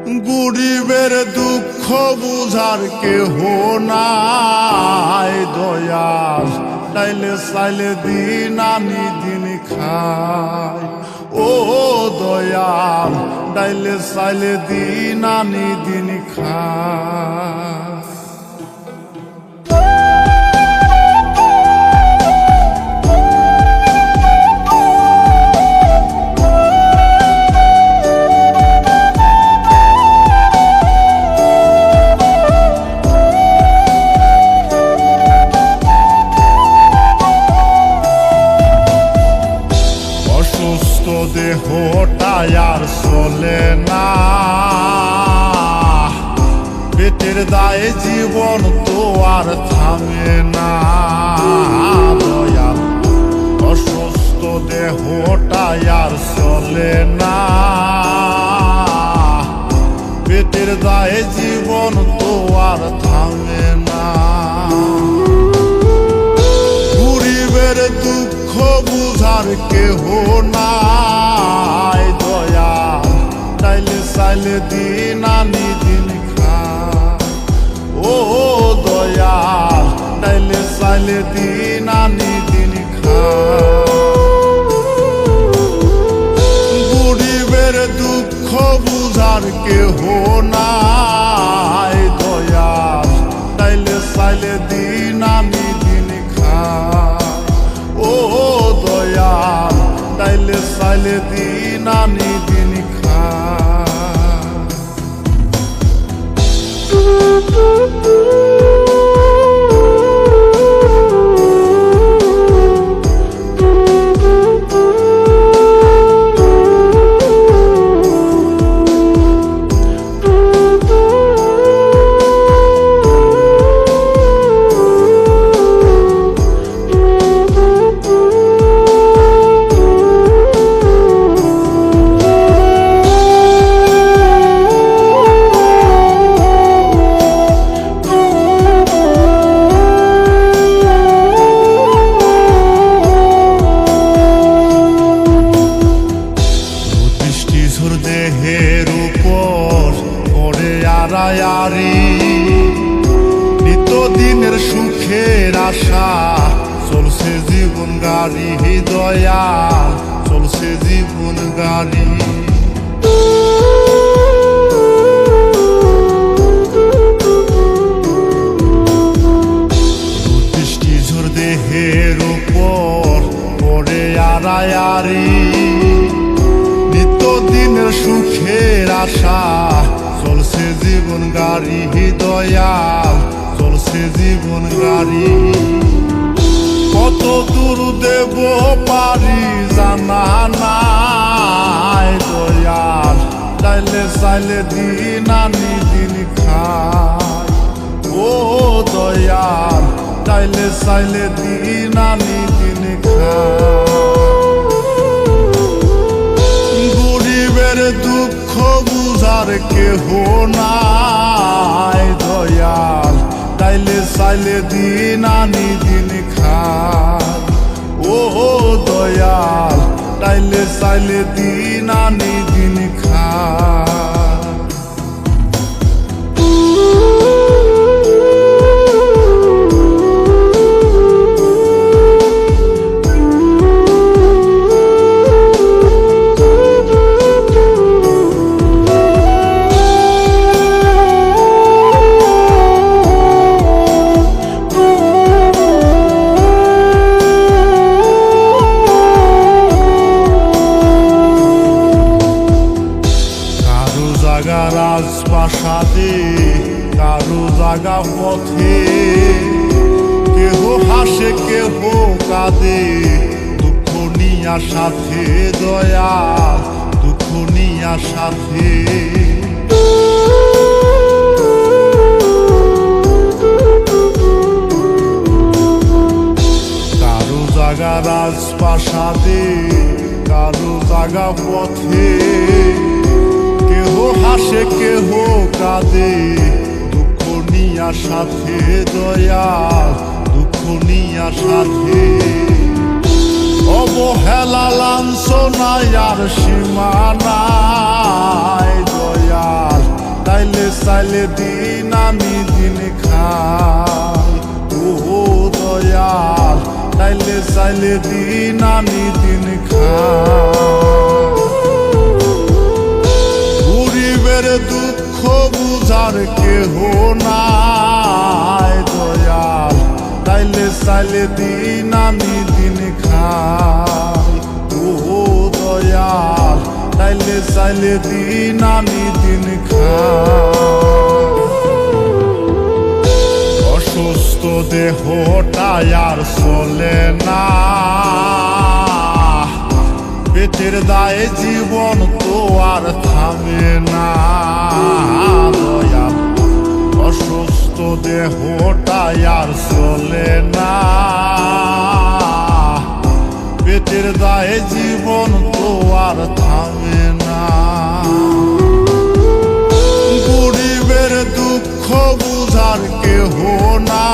গরিবের দুঃখ বুঝার কেহ নাই দয়াল, ডাইলে চাইলে দিন আনি দিন খায়। ও দয়াল, ডাইলে চাইলে দিন আনি দিন খায়। দেহটাই আর চলে না, পেটের দায়ে জীবন তো আর থামে না দয়াল। অসুস্থ দেহটাই আর চলে না, পেটের দায়ে জীবন তো আর থামে না। গরিবের দুঃখ বুঝার কেহ নাই দয়াল, ডাইলে চাইলে দিন আনি দিন খায়। ও দয়াল, ডাইলে চাইলে দিন আনি দিন খায়। গরিবের দুঃখ বুঝার কেহ নাই দয়াল, ডাইলে চাইলে দিন আনি দিন খায়। ও দয়াল, ডাইলে চাইলে দিন আনি দিন খায়। দেহের উপর পড়ে আড়ায়ারি, নিত্যদিনের সুখের আশা চলছে জীবন গাড়ি দয়াল, চলছে জীবন গাড়ি। বৃষ্টিঝড় দেহের উপর পড়ে আড়ায়ারি, নিত্যদিনের সুখের আশা চলছে জীবন গাড়ি দয়াল, চলছে জীবন গাড়ি। কত দূর দেব পারি জানা নাই দয়াল, ডাইলে চাইলে দিন আনি দিন খায়। ও দয়াল, ডাইলে চাইলে দিন আনি দিন খায়। গরিবের দুঃখ বুঝার কেহ নাই দয়াল, ডাইলে চাইলে দিন আনি দিন খায়। ও দয়াল, ডাইলে চাইলে দিন আনি দিন খায়। রাজপ্রাসাদে কারো জাগা পথে, কেহ হাসে কেহ কাঁদে দুঃখ নিয়া সাথে দয়াল, দুঃখ নিয়া সাথে। কারো জাগা রাজপ্রাসাদে কারো জাগা পথে, কেহ হাসে কেহ কাঁদে দুঃখ নিয়া সাথে দয়াল, দুঃখ নিয়া সাথে। অবহেলা লাঞ্ছনায় আর সীমা নাই দয়াল, তাইলে চাইলে দিন আমি দিন খাই। ও দয়াল, তাইলে চাইলে দিন আমি দিন খাই। গরিবের দুঃখ বুঝার কেহ নাই দয়াল, তাইলে চাইলে দিন আমি দিন খাই। ও দয়াল, তাইলে চাইলে দিন আমি দিন খাই। অসুস্থ দেহটাই আর চলে না, পেটের দায়ে জীবন তো আর থামে না দয়াল। অসুস্থ দেহটাই আর চলে না, পেটের দায়ে জীবন তো আর থামে না। গরিবের দুঃখ বুঝার কেহ না